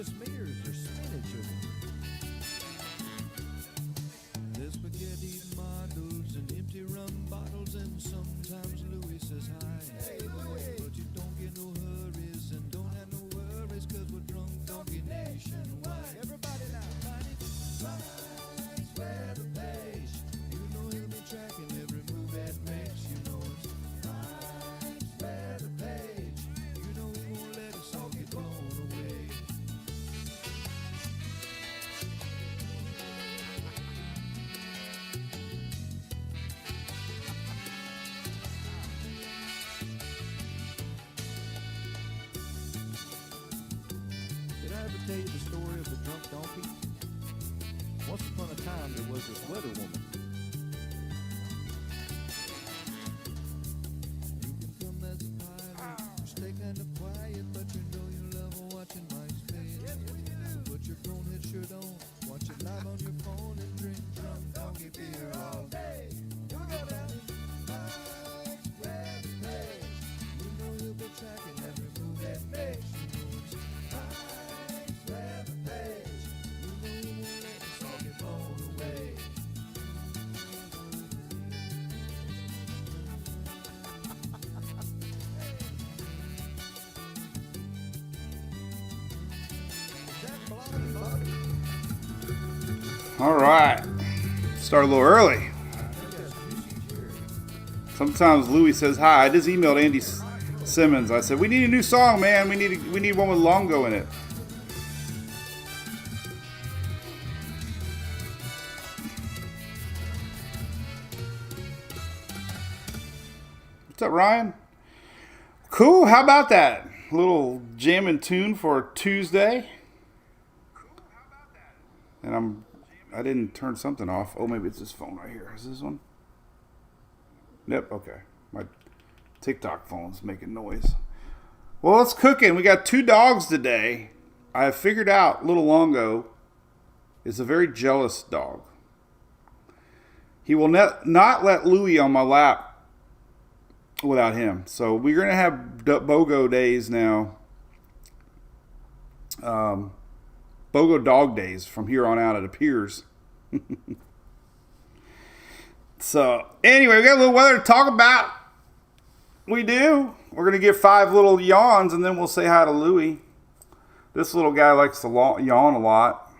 smears or spinach or there's spaghetti models and empty rum bottles, and sometimes Louis says hi. Hey, Louis. But you don't get no hurries and don't have no worries, cause we're drunk donkey nationwide. Everybody now. Mike's weather page. You know he'll be tracking every move that makes. You know it's Mike's weather page. You know he won't let us all get blown away. Did I ever tell you the story of the drunk donkey? Once upon a time, there was this weather woman. You can come as a pilot, you stay kind of quiet, but you know you love watching Mike's face. Yes, we do. Put your grown head shirt on, watch it live on your phone, and drink drunk donkey beer all day. Here we go, man. Mike's weather page. You know he'll be tracking every move that makes. You know it's Mike's weather page. You know he won't let us all get blown away. All right. Start a little early. Sometimes Louis says hi. I just emailed Andy Simmons. I said, we need a new song, man. We need one with Longo in it. What's up, Ryan? Cool. How about that? A little jamming tune for Tuesday. And I didn't turn something off. Oh, maybe it's this phone right here. Is this one? Yep, okay. My TikTok phone's making noise. Well, it's cooking. We got 2 dogs today. I have figured out little Longo is a very jealous dog. He will not let Louie on my lap without him. So we're going to have BOGO days now. BOGO dog days from here on out, it appears. So, anyway, we got a little weather to talk about. We do. We're going to give 5 little yawns, and then we'll say hi to Louie. This little guy likes to yawn a lot.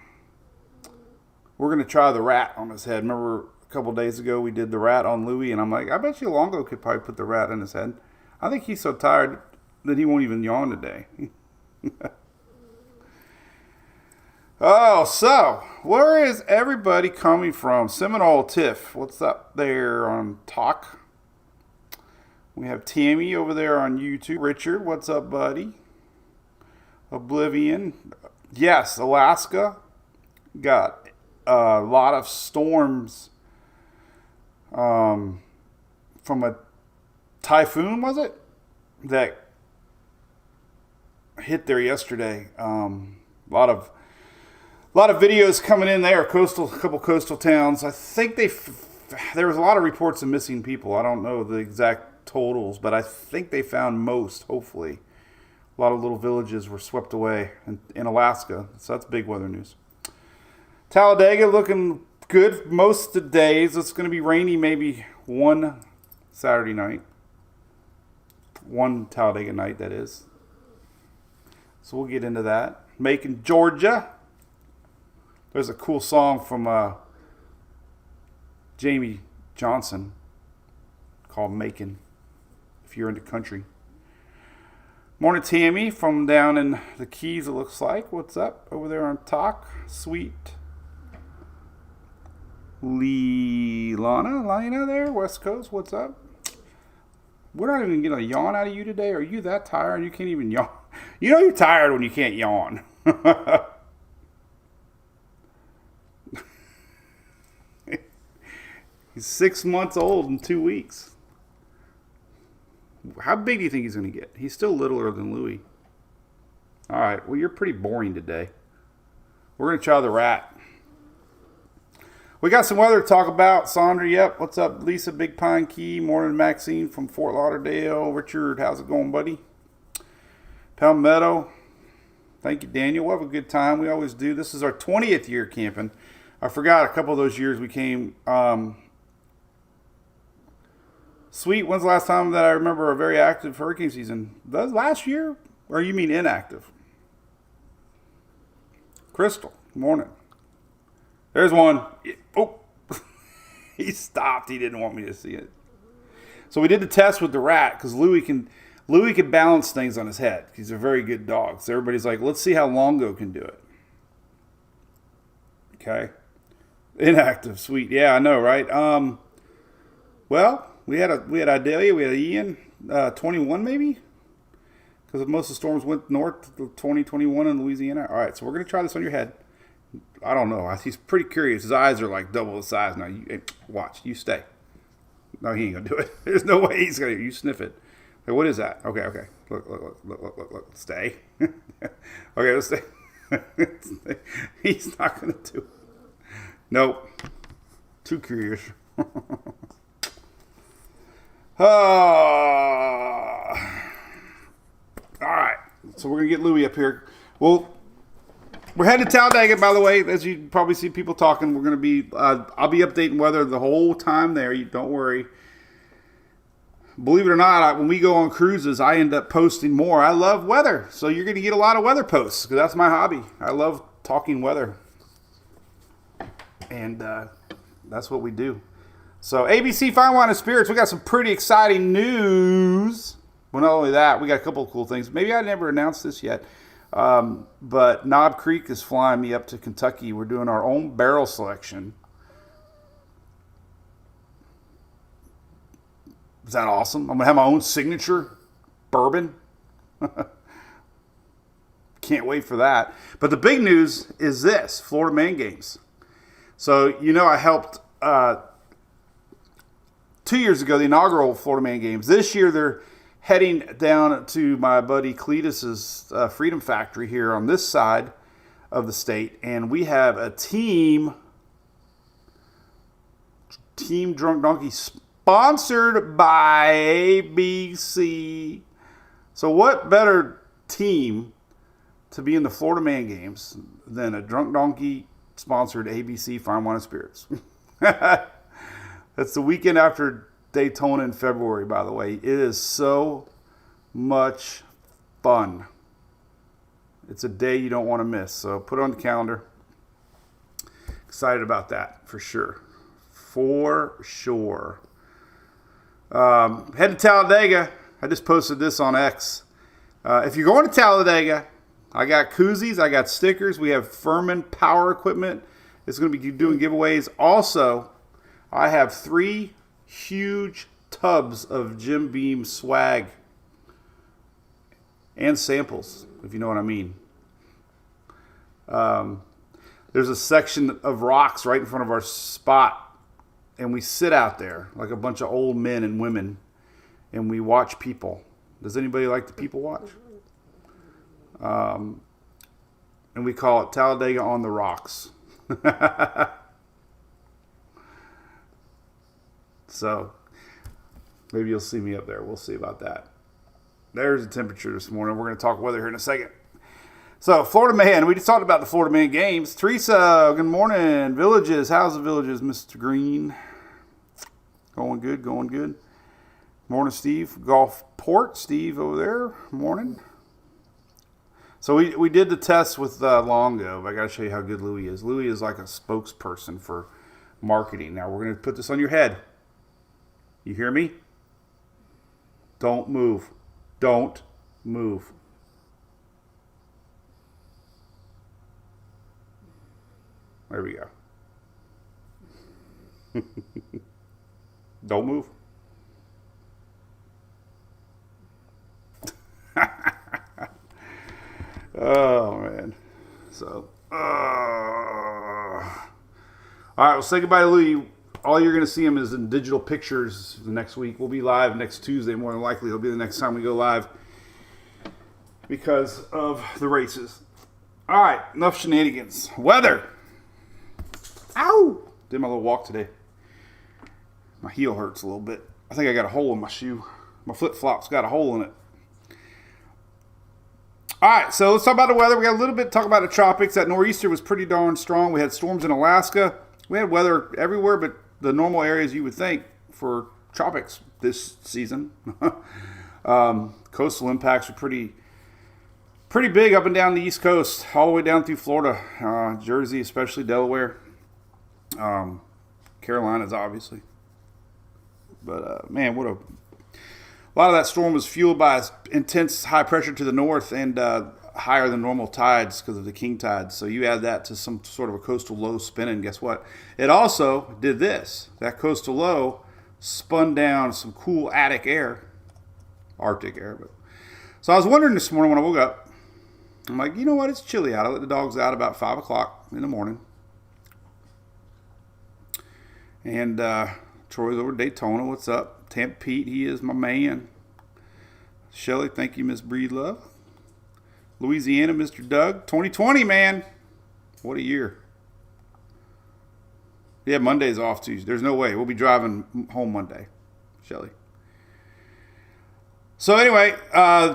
We're going to try the rat on his head. Remember a couple days ago we did the rat on Louie, and I'm like, I bet you Longo could probably put the rat in his head. I think he's so tired that he won't even yawn today. Oh, so where is everybody coming from? Seminole Tiff, what's up there on Talk? We have Tammy over there on YouTube. Richard, what's up, buddy? Oblivion. Yes, Alaska got a lot of storms from a typhoon, was it? That hit there yesterday. A lot of videos coming in there. A couple coastal towns. I think there was a lot of reports of missing people. I don't know the exact totals, but I think they found most, hopefully. A lot of little villages were swept away in Alaska. So that's big weather news. Talladega looking good most of the days. It's going to be rainy maybe one Saturday night. One Talladega night, that is. So we'll get into that. Macon, Georgia. There's a cool song from Jamie Johnson called Macon, if you're into country. Morning, Tammy, from down in the Keys, it looks like. What's up over there on Talk? Sweet. Lana there, West Coast, what's up? We're not even getting a yawn out of you today. Are you that tired? You can't even yawn. You know you're tired when you can't yawn. He's 6 months old in 2 weeks. How big do you think he's going to get? He's still littler than Louie. All right, well, you're pretty boring today. We're going to try the rat. We got some weather to talk about. Sandra, yep. What's up, Lisa, Big Pine Key. Morning, Maxine from Fort Lauderdale. Richard, how's it going, buddy? Palmetto. Thank you, Daniel. We'll have a good time. We always do. This is our 20th year camping. I forgot a couple of those years we came. Sweet, when's the last time that I remember a very active hurricane season? That was last year? Or you mean inactive? Crystal, good morning. There's one. Oh, he stopped. He didn't want me to see it. So we did the test with the rat because Louis can balance things on his head. He's a very good dog. So everybody's like, let's see how Longo can do it. Okay. Inactive, sweet. Yeah, I know, right? Well, we had Idalia, we had Ian, 21 maybe, because most of the storms went north to 2021 in Louisiana. All right, so we're gonna try this on your head. I don't know. He's pretty curious. His eyes are like double the size now. Hey, watch. You stay. No, he ain't gonna do it. There's no way he's gonna. You sniff it. Hey, what is that? Okay. Look. Stay. Okay, let's stay. He's not gonna do it. Nope. Too curious. All right. So we're gonna get Louis up here. Well, we're headed to Talladega, by the way. As you probably see people talking, we're gonna be. I'll be updating weather the whole time there. You don't worry. Believe it or not, when we go on cruises, I end up posting more. I love weather, so you're gonna get a lot of weather posts because that's my hobby. I love talking weather, and that's what we do. So ABC Fine Wine and Spirits, we got some pretty exciting news. Well, not only that, we got a couple of cool things. Maybe I never announced this yet, but Knob Creek is flying me up to Kentucky. We're doing our own barrel selection. Is that awesome? I'm going to have my own signature bourbon. Can't wait for that. But the big news is this, Florida Man Games. So, I helped 2 years ago, the inaugural Florida Man Games. This year, they're heading down to my buddy Cletus's Freedom Factory here on this side of the state. And we have a Team Drunk Donkey sponsored by ABC. So what better team to be in the Florida Man Games than a Drunk Donkey sponsored ABC Fine Wine and Spirits? That's the weekend after Daytona in February, by the way. It is so much fun. It's a day you don't want to miss. So put it on the calendar. Excited about that for sure. For sure. Head to Talladega. I just posted this on X. If you're going to Talladega, I got koozies. I got stickers. We have Furman Power Equipment. It's going to be doing giveaways. Also, I have 3 huge tubs of Jim Beam swag and samples, if you know what I mean. There's a section of rocks right in front of our spot, and we sit out there like a bunch of old men and women, and we watch people. Does anybody like to people watch? And we call it Talladega on the Rocks. So maybe you'll see me up there. We'll see about that. There's the temperature this morning. We're going to talk weather here in a second. So Florida Man, we just talked about the Florida Man Games. Teresa, good morning. Villages, how's the Villages, Mr. Green? Going good. Morning, Steve. Gulfport, Steve over there. Morning. So we did the test with Longo. I got to show you how good Louis is. Louis is like a spokesperson for marketing. Now we're going to put this on your head. You hear me? Don't move. Don't move. There we go. Don't move. Oh, man. So, all right, well, say goodbye to Louis. All you're going to see him is in digital pictures the next week. We'll be live next Tuesday, more than likely. It'll be the next time we go live because of the races. All right, enough shenanigans. Weather. Ow! Did my little walk today. My heel hurts a little bit. I think I got a hole in my shoe. My flip-flop's got a hole in it. All right, so let's talk about the weather. We got a little bit to talk about the tropics. That nor'easter was pretty darn strong. We had storms in Alaska. We had weather everywhere but the normal areas you would think for tropics this season. Coastal impacts were pretty big up and down the East Coast, all the way down through Florida, Jersey, especially Delaware, Carolinas, obviously. But man, a lot of that storm was fueled by intense high pressure to the north and higher than normal tides because of the king tides. So you add that to some sort of a coastal low spinning. Guess what? It also did this. That coastal low spun down some cool Arctic air. But so I was wondering this morning when I woke up. I'm like, you know what? It's chilly out. I let the dogs out about 5 o'clock in the morning. And Troy's over at Daytona. What's up? Tampa Pete, he is my man. Shelly, thank you, Miss Breedlove. Louisiana, Mr. Doug. 2020, man. What a year. Yeah, Monday's off Tuesday. There's no way. We'll be driving home Monday, Shelly. So anyway,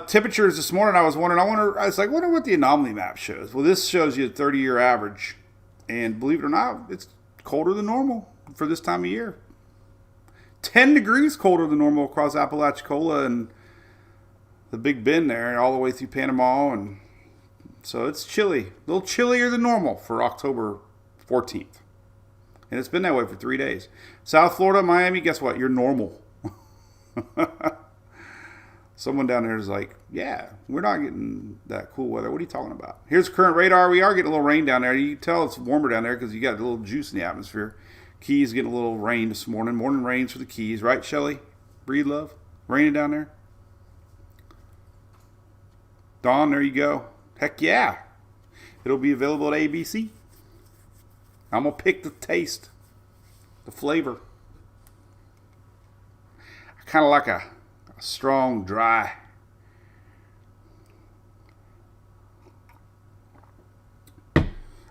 temperatures this morning, I was wondering what the anomaly map shows. Well, this shows you a 30-year average. And believe it or not, it's colder than normal for this time of year. 10 degrees colder than normal across Apalachicola and the Big Bend there, all the way through Panama. And so it's chilly. A little chillier than normal for October 14th. And it's been that way for 3 days. South Florida, Miami, guess what? You're normal. Someone down there is like, yeah, we're not getting that cool weather. What are you talking about? Here's current radar. We are getting a little rain down there. You can tell it's warmer down there because you got a little juice in the atmosphere. Keys getting a little rain this morning. Morning rains for the Keys. Right, Shelly? Breedlove? Raining down there? Dawn, there you go. Heck yeah. It'll be available at ABC. I'm going to pick the taste, the flavor. I kind of like a strong, dry. All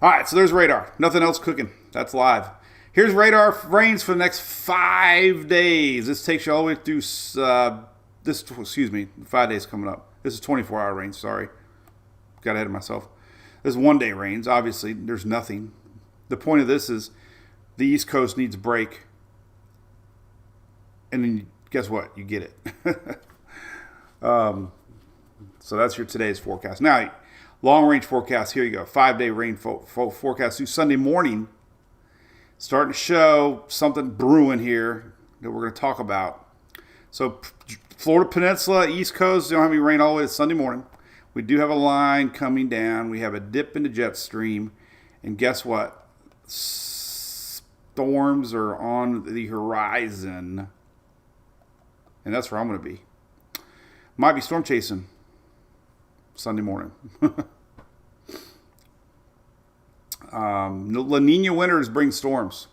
right, so there's radar. Nothing else cooking. That's live. Here's radar rains for the next 5 days. This takes you all the way through 5 days coming up. This is 24-hour rains, sorry. Got ahead of myself. This is 1 day rains. Obviously, there's nothing. The point of this is the East Coast needs a break. And then guess what? You get it. So that's your today's forecast. Now, long range forecast. Here you go. 5 day rain forecast through Sunday morning. Starting to show something brewing here that we're going to talk about. So Florida Peninsula, East Coast, don't have any rain all the way to Sunday morning. We do have a line coming down. We have a dip in the jet stream. And guess what? Storms are on the horizon. And that's where I'm going to be. Might be storm chasing Sunday morning. La Nina winters bring storms.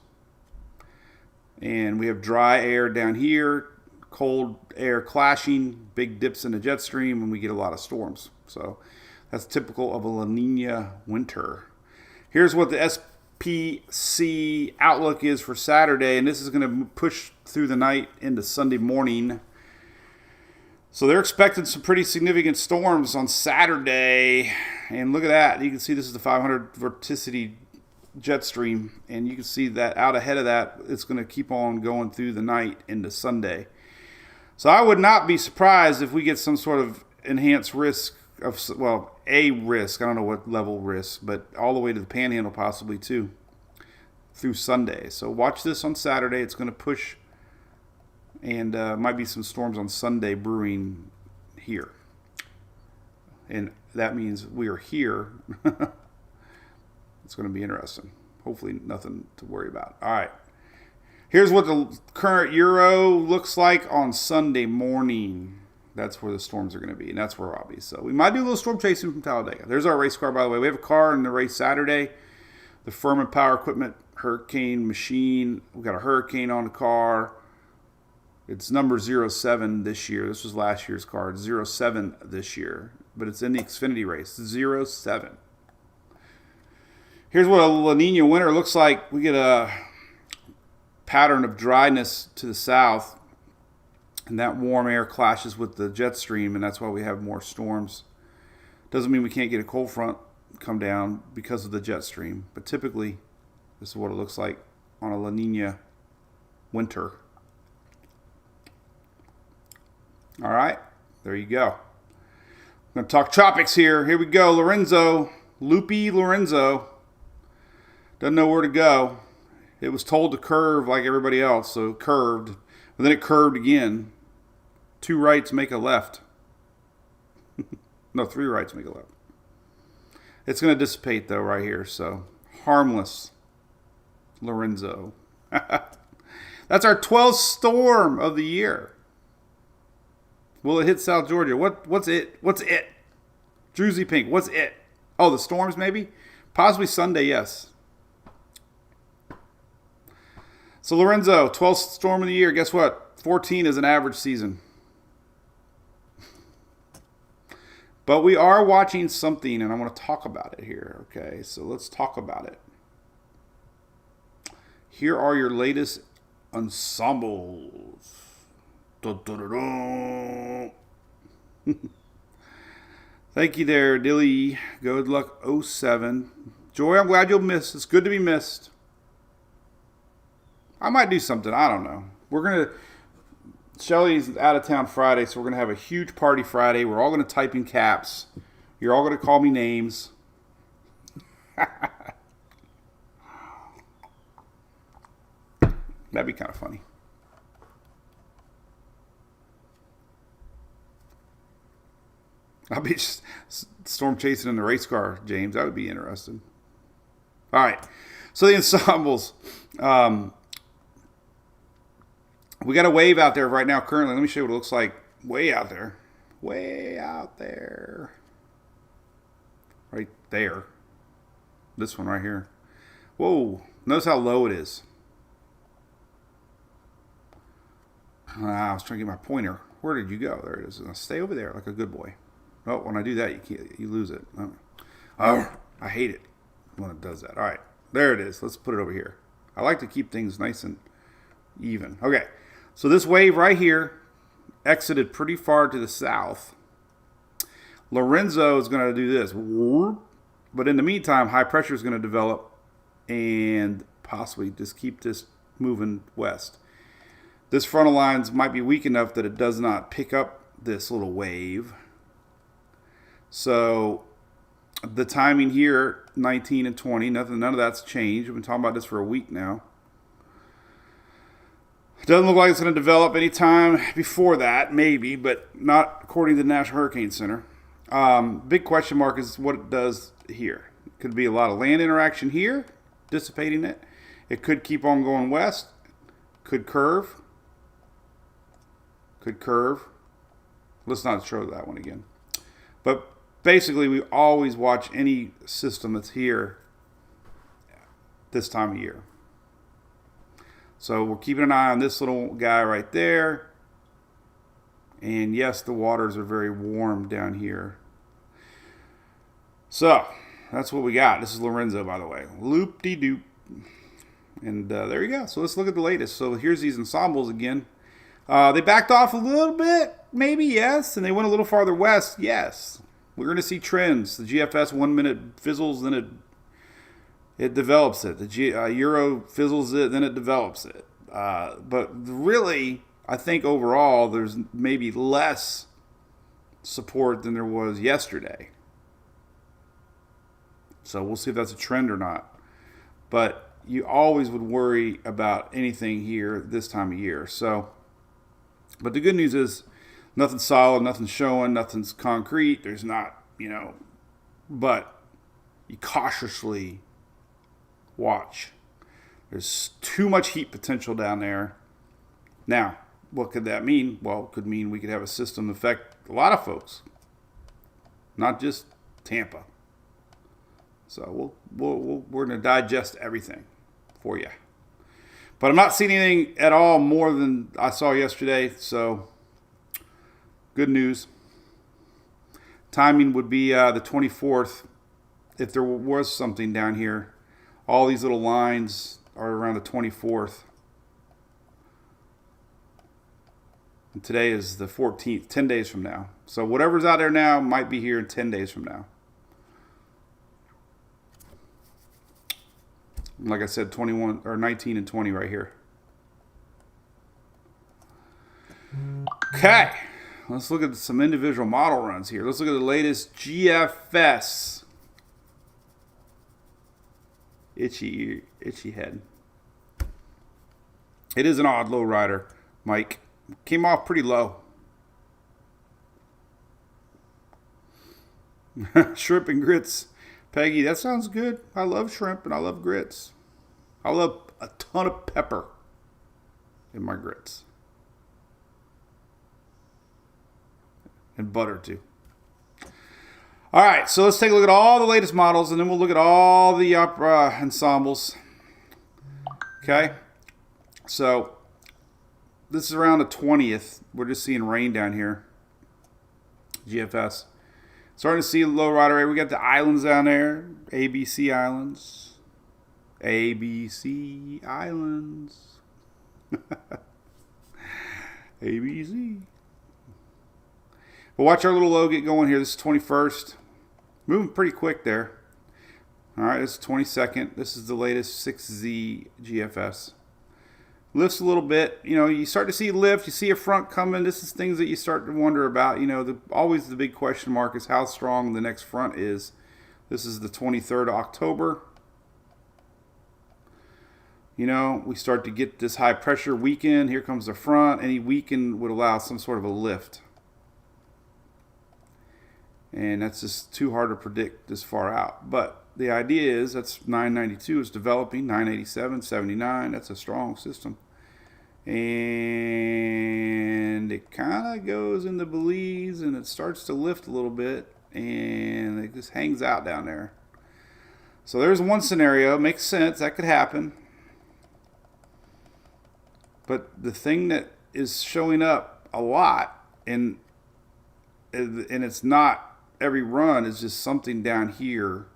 And we have dry air down here, cold air clashing, big dips in the jet stream, and we get a lot of storms. So that's typical of a La Nina winter. Here's what the SPC outlook is for Saturday, and this is going to push through the night into Sunday morning. So they're expecting some pretty significant storms on Saturday. And look at that. You can see this is the 500 vorticity jet stream. And you can see that out ahead of that, it's going to keep on going through the night into Sunday. So I would not be surprised if we get some sort of enhanced risk of, well, a risk. I don't know what level risk, but all the way to the Panhandle possibly too through Sunday. So watch this on Saturday. It's going to push. And might be some storms on Sunday brewing here. And that means we are here. It's going to be interesting. Hopefully nothing to worry about. All right. Here's what the current Euro looks like on Sunday morning. That's where the storms are going to be. And that's where I'll be. So we might do a little storm chasing from Talladega. There's our race car, by the way. We have a car in the race Saturday. The Furman Power Equipment Hurricane Machine. We've got a Hurricane on the car. It's number 07 this year. This was last year's card. 07 this year. But it's in the Xfinity race. 07. Here's what a La Nina winter looks like. We get a pattern of dryness to the south. And that warm air clashes with the jet stream. And that's why we have more storms Doesn't mean we can't get a cold front come down because of the jet stream, but typically this is what it looks like on a La Nina winter. All right, there you go. I'm going to talk tropics here. Here we go. Lorenzo, Loopy Lorenzo, doesn't know where to go. It was told to curve like everybody else, so it curved, but then it curved again. 2 rights make a left. No, 3 rights make a left. It's going to dissipate, though, right here. So, harmless Lorenzo. That's our 12th storm of the year. Will it hit South Georgia? What's it? What's it? Druzy Pink, what's it? Oh, the storms, maybe? Possibly Sunday, yes. So, Lorenzo, 12th storm of the year. Guess what? 14 is an average season. But we are watching something, and I want to talk about it here. Okay, so let's talk about it. Here are your latest ensembles. Thank you there, Dilly. Good luck 07. Joy, I'm glad you'll miss. It's good to be missed. I might do something. I don't know. We're going to... Shelly's out of town Friday, so we're going to have a huge party Friday. We're all going to type in caps. You're all going to call me names. That'd be kind of funny. I'll be storm chasing in the race car, James. That would be interesting. All right. So the ensembles. We got a wave out there right now currently. Let me show you what it looks like way out there. Way out there. Right there. This one right here. Whoa. Notice how low it is. I was trying to get my pointer. Where did you go? There it is. Now stay over there like a good boy. Oh, when I do that, you lose it. Oh, I hate it when it does that. All right. There it is. Let's put it over here. I like to keep things nice and even. Okay. So this wave right here exited pretty far to the south. Lorenzo is going to do this. But in the meantime, high pressure is going to develop and possibly just keep this moving west. This frontal lines might be weak enough that it does not pick up this little wave. So the timing here, 19 and 20, none of that's changed. We've been talking about this for a week now. It doesn't look like it's going to develop any time before that, maybe, but not according to the National Hurricane Center. Big question mark is what it does here. Could be a lot of land interaction here, dissipating it. It could keep on going west. Could curve. Could curve. Let's not show that one again. But basically, we always watch any system that's here this time of year. So we're keeping an eye on this little guy right there. And yes, the waters are very warm down here. So that's what we got. This is Lorenzo, by the way. Loop-de-doop. And there you go. So let's look at the latest. So here's these ensembles again. They backed off a little bit, maybe, yes. And they went a little farther west, yes. We're going to see trends. The GFS 1 minute fizzles, then it develops it. The Euro fizzles it, then it develops it. But really, I think overall, there's maybe less support than there was yesterday. So we'll see if that's a trend or not. But you always would worry about anything here this time of year. So, but the good news is nothing's solid, nothing's showing, nothing's concrete. There's not, but you cautiously watch. There's too much heat potential down there. Now, what could that mean? Well, it could mean we could have a system affect a lot of folks, not just Tampa. So we're going to digest everything for you. But I'm not seeing anything at all more than I saw yesterday. So good news. Timing would be the 24th. If there was something down here, all these little lines are around the 24th. And today is the 14th, 10 days from now. So whatever's out there now might be here in 10 days from now. Like I said, 21 or 19 and 20 right here. Okay, let's look at some individual model runs here. Let's look at the latest GFS. Itchy head. It is an odd low rider, Mike. Came off pretty low. Shrimp and grits. Peggy, that sounds good. I love shrimp and I love grits. I love a ton of pepper in my grits. And butter too. All right, so let's take a look at all the latest models and then we'll look at all the opera ensembles. Okay, so this is around the 20th. We're just seeing rain down here. GFS. Starting to see a low rider rate. We got the islands down there. ABC Islands. ABC Islands. ABC. But watch our little low get going here. This is 21st. Moving pretty quick there. All right, this is 22nd. This is the latest 6Z GFS. Lifts a little bit. You know, you start to see lift. You see a front coming. This is things that you start to wonder about. You know, always the big question mark is how strong the next front is. This is the 23rd of October. You know, we start to get this high pressure weekend. Here comes the front. Any weekend would allow some sort of a lift. And that's just too hard to predict this far out. But the idea is that's 992 is developing, 987, 79. That's a strong system. And it kind of goes in the Belize and it starts to lift a little bit. And it just hangs out down there. So there's one scenario. Makes sense. That could happen. But the thing that is showing up a lot, and it's not every run, is just something down here.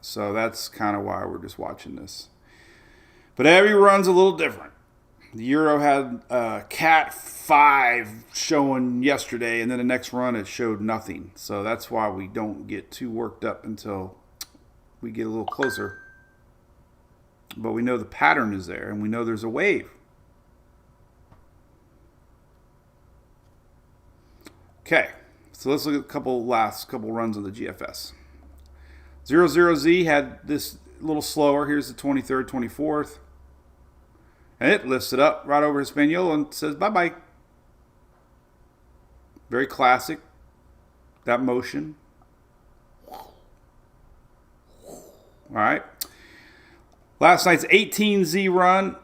So that's kind of why we're just watching this. But every run's a little different. The Euro had Cat 5 showing yesterday, and then the next run it showed nothing. So that's why we don't get too worked up until we get a little closer. But we know the pattern is there, and we know there's a wave. Okay, so let's look at last couple runs of the GFS. 00Z had this a little slower. Here's the 23rd, 24th. And it lifts it up right over Hispaniola and says bye-bye. Very classic. That motion. All right. Last night's 18Z run.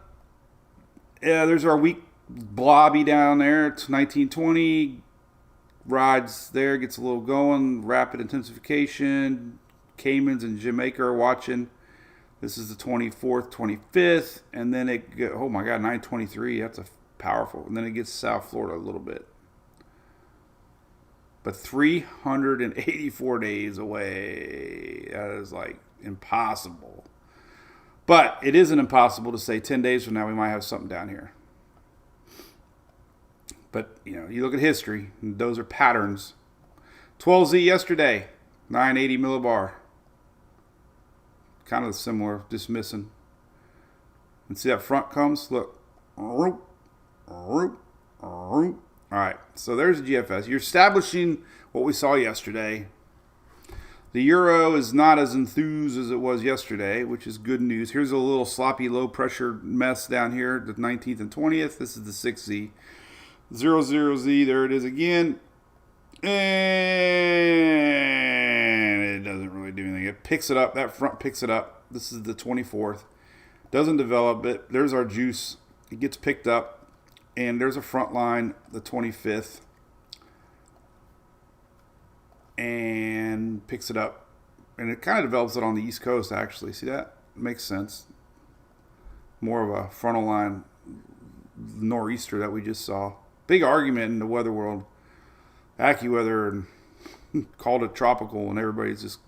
There's our weak blobby down there. It's 1920. Rides there. Gets a little going. Rapid intensification. Caymans and Jamaica are watching. This is the 24th, 25th, and then oh my God, 923. That's a powerful. And then it gets South Florida a little bit. But 384 days away. That is like impossible. But it isn't impossible to say 10 days from now we might have something down here. But, you know, you look at history, and those are patterns. 12Z yesterday, 980 millibar. Kind of similar, just missing. And see that front comes? Look. All right, so there's the GFS. You're establishing what we saw yesterday. The Euro is not as enthused as it was yesterday, which is good news. Here's a little sloppy low-pressure mess down here, the 19th and 20th. This is the 6Z. 00Z, there it is again. And it doesn't really do anything. It picks it up. That front picks it up. This is the 24th. Doesn't develop it. There's our juice. It gets picked up. And there's a front line, the 25th. And picks it up. And it kind of develops it on the East Coast, actually. See that? Makes sense. More of a frontal line nor'easter that we just saw. Big argument in the weather world. AccuWeather and called it tropical, and everybody's just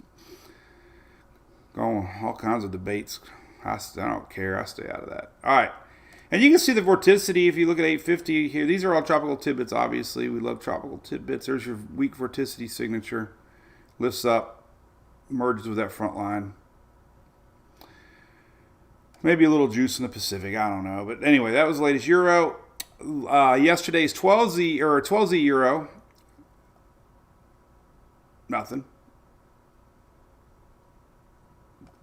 going all kinds of debates. I don't care. I stay out of that. All right. And you can see the vorticity if you look at 850 here. These are all tropical tidbits, obviously. We love tropical tidbits. There's your weak vorticity signature. Lifts up, merges with that front line. Maybe a little juice in the Pacific. I don't know. But anyway, that was the latest Euro. Yesterday's 12Z Euro. Nothing.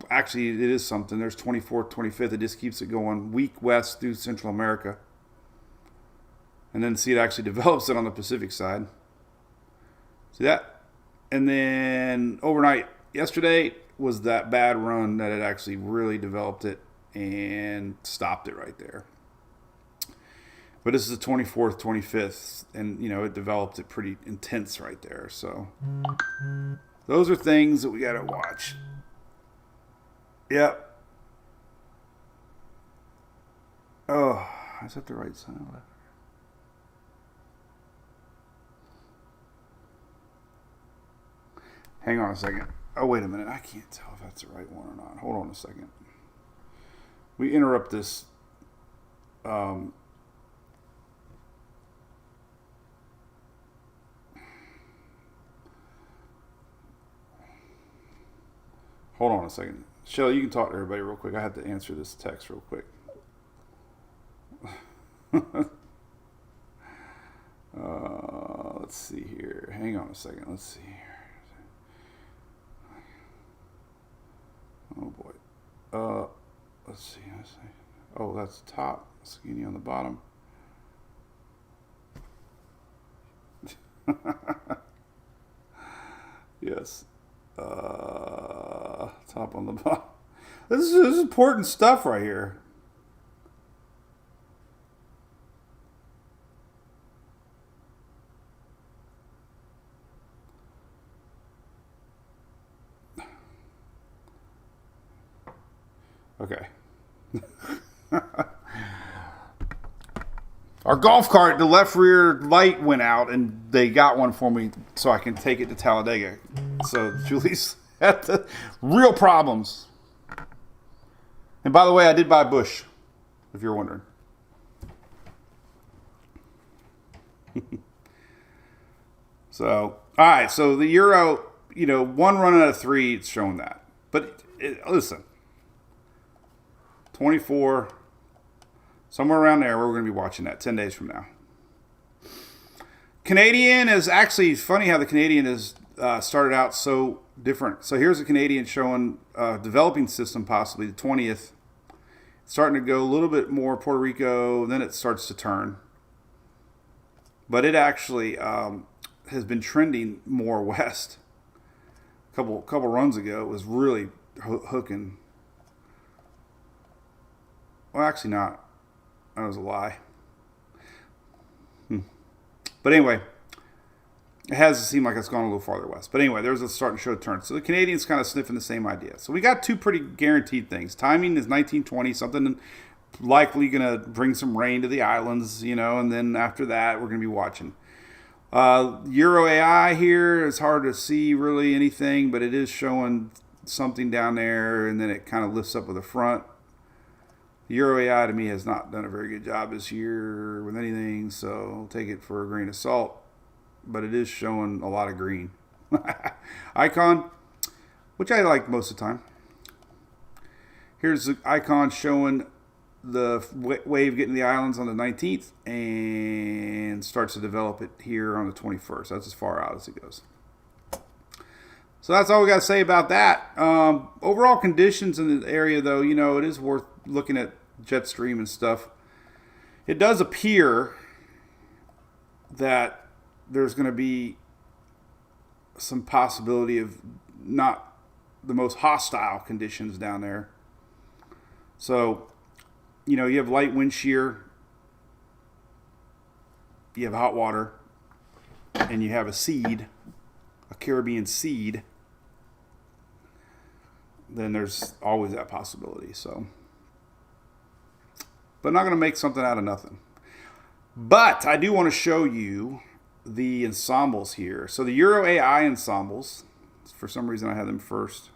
Actually, it is something. There's 24th, 25th. It just keeps it going weak west through Central America. And then see it actually develops it on the Pacific side. See that? And then overnight, yesterday was that bad run that it actually really developed it and stopped it right there. But this is the 24th, 25th, and, you know, it developed it pretty intense right there. So those are things that we got to watch. Yep. Oh, is that the right side or left? Hang on a second. Oh, wait a minute. I can't tell if that's the right one or not. Hold on a second. We interrupt this. Hold on a second. Shelly, you can talk to everybody real quick. I have to answer this text real quick. Let's see here. Hang on a second. Let's see here. Oh boy. Let's see. Oh, that's the top. Skinny on the bottom. Yes. Top on the bottom. This is important stuff right here. Okay. Our golf cart, the left rear light went out, and they got one for me so I can take it to Talladega. So Julie's had the real problems. And by the way, I did buy a bush, if you're wondering. So, all right. So the Euro, you know, one run out of three, it's showing that. But listen, 24, somewhere around there, we're going to be watching that 10 days from now. Canadian is actually funny how the Canadian is started out so different. So here's a Canadian showing developing system, possibly the 20th. Starting to go a little bit more Puerto Rico, then it starts to turn. But it actually has been trending more west. A couple runs ago, it was really hooking. Well, actually not. That was a lie. But anyway, it has seemed like it's gone a little farther west. But anyway, there's a starting to show a turn. So the Canadians kind of sniffing the same idea. So we got two pretty guaranteed things. Timing is 1920, something likely going to bring some rain to the islands, you know, and then after that, we're going to be watching. Euro AI here is hard to see really anything, but it is showing something down there, and then it kind of lifts up with the front. The Euro AI to me has not done a very good job this year with anything, so I'll take it for a grain of salt. But it is showing a lot of green. Icon, which I like most of the time. Here's the icon showing the wave getting the islands on the 19th and starts to develop it here on the 21st. That's as far out as it goes. So that's all we got to say about that. Overall conditions in the area, though, you know, it is worth looking at jet stream and stuff. It does appear that there's going to be some possibility of not the most hostile conditions down there. So, you know, you have light wind shear, you have hot water, and you have a seed, a Caribbean seed. Then there's always that possibility. So, but not going to make something out of nothing. But I do want to show you the ensembles here. So the Euro AI ensembles, for some reason I had them first.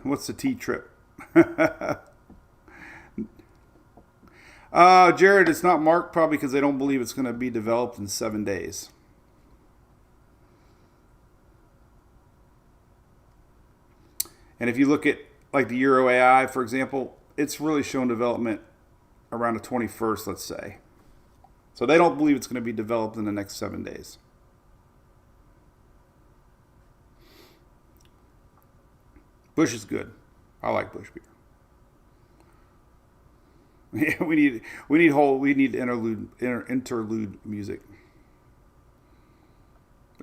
What's the T-trip? Jared, it's not marked probably because they don't believe it's going to be developed in 7 days. And if you look at like the Euro AI, for example, it's really shown development around the 21st, let's say. So they don't believe it's going to be developed in the next 7 days. Bush is good. I like Bush beer. Yeah, we need interlude music.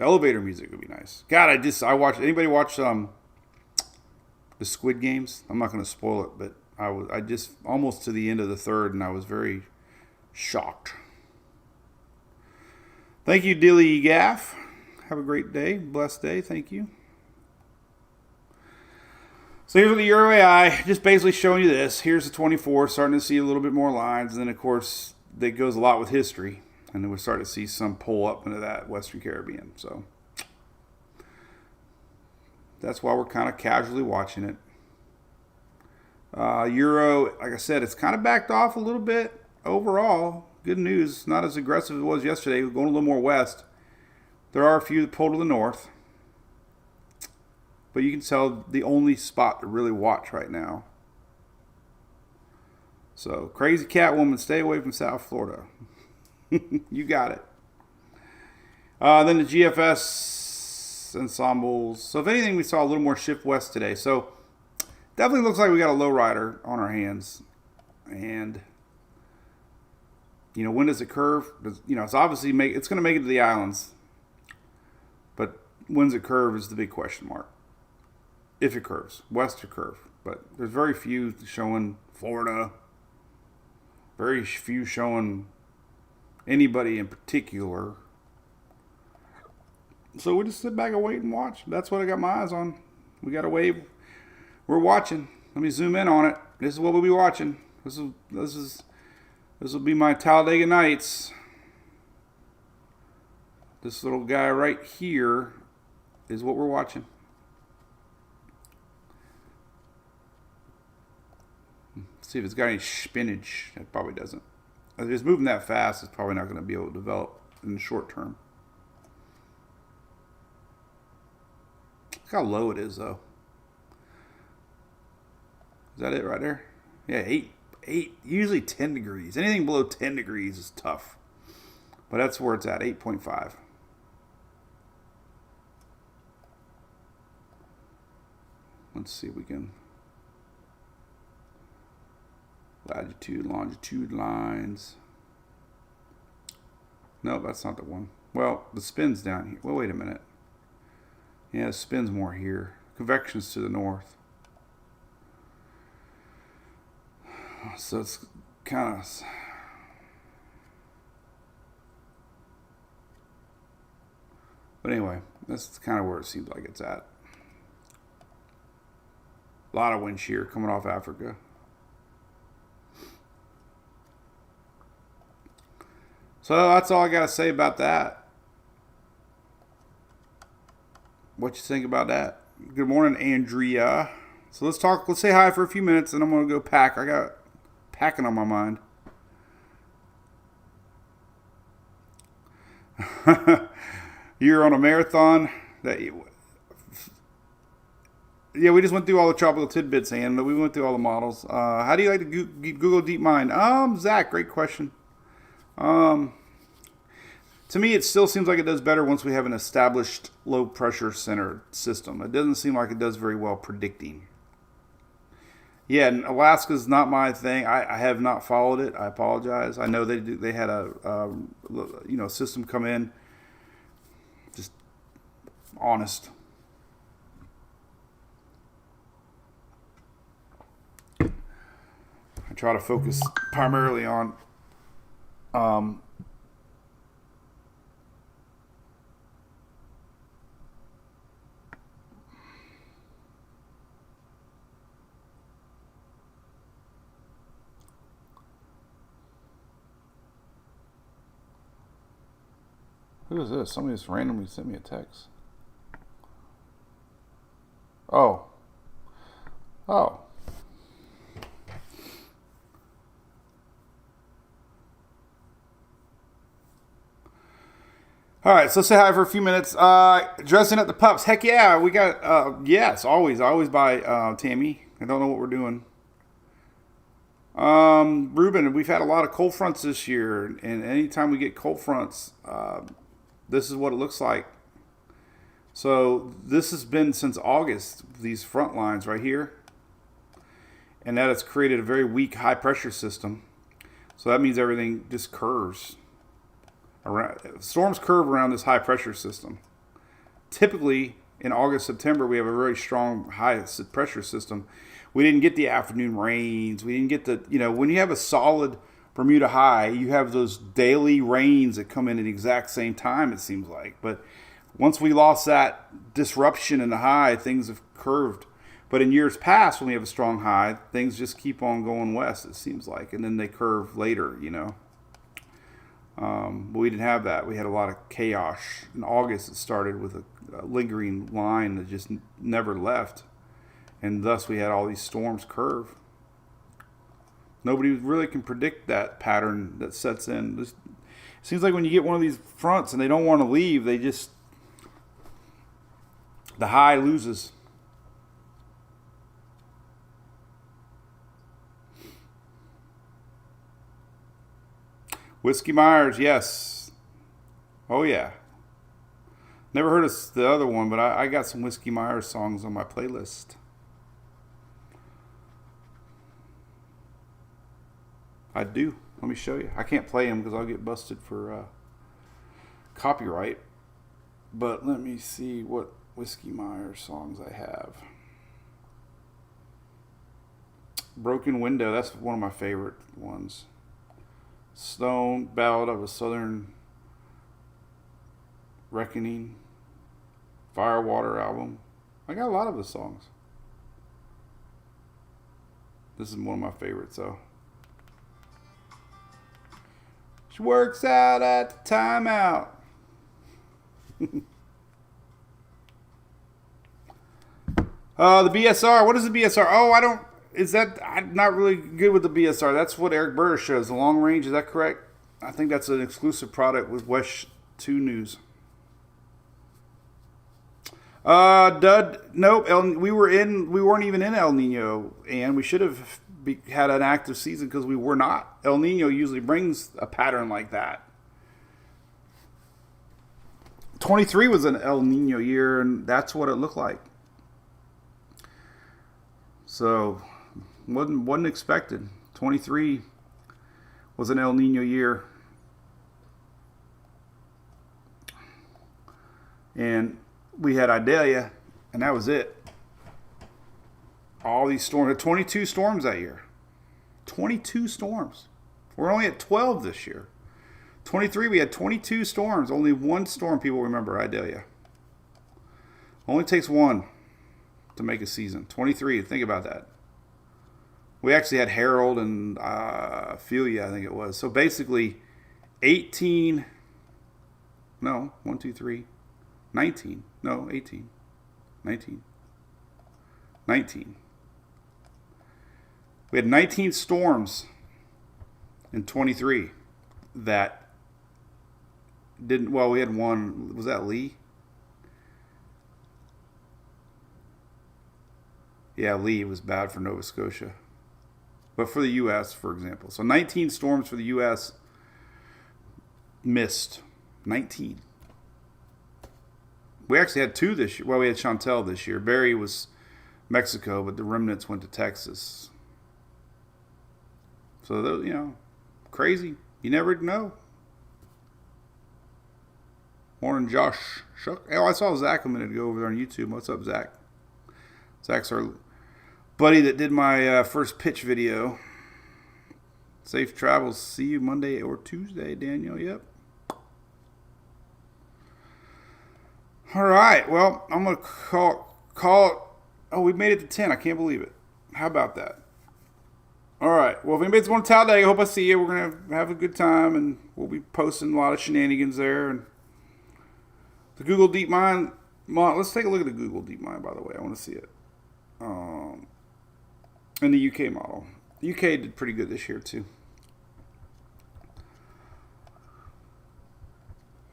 Elevator music would be nice. God, I watched. Anybody watch the Squid Games? I'm not going to spoil it, but I just almost to the end of the third, and I was very shocked. Thank you, Dilly Gaff. Have a great day, blessed day. Thank you. So here's the Euro AI, just basically showing you this. Here's the 24, starting to see a little bit more lines. And then, of course, that goes a lot with history. And then we're starting to see some pull up into that Western Caribbean. So that's why we're kind of casually watching it. Euro, like I said, it's kind of backed off a little bit overall. Good news, not as aggressive as it was yesterday. We're going a little more west. There are a few that pull to the north. But you can tell the only spot to really watch right now. So, Crazy Catwoman, stay away from South Florida. You got it. Then the GFS ensembles. So, if anything, we saw a little more shift west today. So, definitely looks like we got a low rider on our hands. And, when does it curve? It's obviously it's going to make it to the islands. But when's it curve is the big question mark. If it curves, west to curve. But there's very few showing Florida. Very few showing anybody in particular. So we just sit back and wait and watch. That's what I got my eyes on. We got a wave. We're watching. Let me zoom in on it. This is what we'll be watching. This will be my Talladega nights. This little guy right here is what we're watching. See if it's got any spinach. It probably doesn't. If it's moving that fast, it's probably not going to be able to develop in the short term. Look how low it is, though. Is that it right there? Yeah, 8. Usually 10 degrees. Anything below 10 degrees is tough. But that's where it's at, 8.5. Let's see if we can... Latitude, longitude lines. No, that's not the one. Well, the spin's down here. Well, wait a minute. Yeah, the spin's more here. Convection's to the north. So it's kind of... But anyway, that's kind of where it seems like it's at. A lot of wind shear coming off Africa. So that's all I got to say about that. What you think about that? Good morning, Andrea. So let's say hi for a few minutes, and I'm going to go pack. I got packing on my mind. You're on a marathon. Yeah, we just went through all the tropical tidbits, and we went through all the models. How do you like to Google DeepMind? Zach, great question. To me, it still seems like it does better once we have an established low pressure center system. It doesn't seem like it does very well predicting. Yeah, and Alaska's not my thing. I have not followed it. I apologize. I know they had a system come in. Just honest. I try to focus primarily on who is this? Somebody just randomly sent me a text. Oh. Oh. All right, so let's say hi for a few minutes. Dressing up the pups. Heck yeah, we got, yes, always by Tammy. I don't know what we're doing. Ruben, we've had a lot of cold fronts this year, and anytime we get cold fronts, this is what it looks like. So this has been since August, these front lines right here, and that has created a very weak high pressure system. So that means everything just curves. Storms curve around this high pressure system. Typically, in August, September, we have a very strong high pressure system. We didn't get the afternoon rains. We didn't get the, when you have a solid Bermuda high, you have those daily rains that come in at the exact same time, it seems like. But once we lost that disruption in the high, things have curved. But in years past, when we have a strong high, things just keep on going west, it seems like. And then they curve later, But we didn't have that. We had a lot of chaos. In August, it started with a lingering line that just never left. And thus we had all these storms curve. Nobody really can predict that pattern that sets in. It seems like when you get one of these fronts and they don't want to leave, the high loses. Whiskey Myers, yes. Oh, yeah. Never heard of the other one, but I got some Whiskey Myers songs on my playlist. I do. Let me show you. I can't play them because I'll get busted for copyright. But let me see what Whiskey Myers songs I have. Broken Window, that's one of my favorite ones. Stone, Ballad of a Southern Reckoning, Firewater album. I got a lot of the songs. This is one of my favorites, though. She works out at the timeout. The BSR. What is the BSR? Oh, I'm not really good with the BSR. That's what Eric Burr shows. The long range, is that correct? I think that's an exclusive product with West 2 News. Dud, nope. We weren't even in El Nino, and we should have had an active season because we were not. El Nino usually brings a pattern like that. 23 was an El Nino year, and that's what it looked like. So wasn't expected. 23 was an El Nino year, and we had Idalia, and that was it. All these storms, 22 storms that year. 22 storms. We're only at 12 this year. 23, we had 22 storms. Only one storm people remember, Idalia. Only takes one to make a season. 23, think about that. We actually had Harold and Ophelia, I think it was. So basically, 19. We had 19 storms in 23 that didn't, well, we had one, was that Lee? Yeah, Lee was bad for Nova Scotia. But for the U.S., for example. So 19 storms for the U.S. missed. 19. We actually had two this year. Well, we had Chantel this year. Barry was Mexico, but the remnants went to Texas. So, those, crazy. You never know. Morning, Josh. Oh, I saw Zach a minute ago over there on YouTube. What's up, Zach? Zach's our buddy that did my first pitch video. Safe travels. See you Monday or Tuesday, Daniel. Yep. All right. Well, I'm going to call it. Oh, we made it to 10. I can't believe it. How about that? All right. Well, if anybody's going to Talladega, I hope I see you. We're going to have a good time, and we'll be posting a lot of shenanigans there. And the Google DeepMind. Let's take a look at the Google DeepMind, by the way. I want to see it. And the UK model. The UK did pretty good this year too.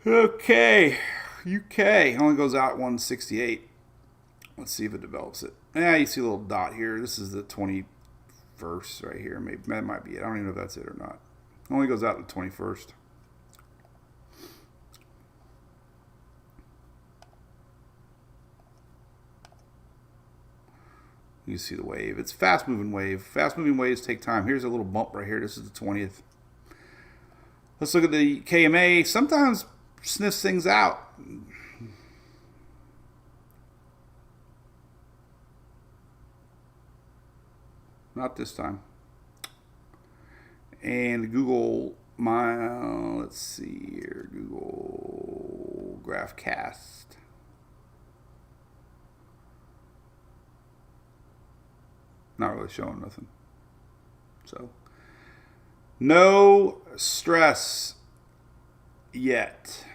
Okay, UK only goes out 168. Let's see if it develops it. Yeah, you see a little dot here. This is the 21st right here. Maybe that might be it. I don't even know if that's it or not. It only goes out the 21st. You see the wave. It's fast moving wave. Fast moving waves take time. Here's a little bump right here. This is the 20th. Let's look at the KMA. Sometimes sniffs things out. Not this time. And Google let's see here. Google GraphCast. Not really showing nothing. So, no stress yet.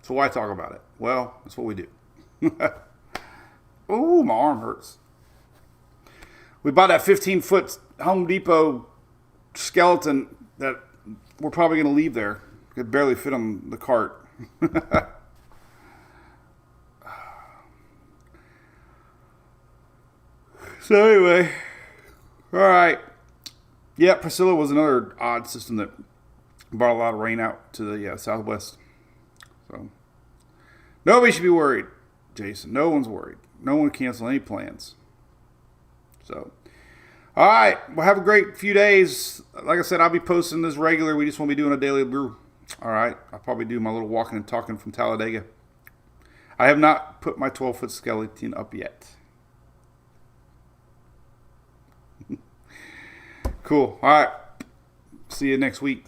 So why talk about it? Well, that's what we do. Ooh, my arm hurts. We bought that 15-foot Home Depot skeleton that we're probably going to leave there. Could barely fit on the cart. So anyway, all right. Yeah, Priscilla was another odd system that brought a lot of rain out to the southwest. So nobody should be worried, Jason. No one's worried. No one cancel any plans. So, all right. Well, have a great few days. Like I said, I'll be posting this regular. We just won't be doing a daily brew. All right. I'll probably do my little walking and talking from Talladega. I have not put my 12-foot skeleton up yet. Cool. All right. See you next week.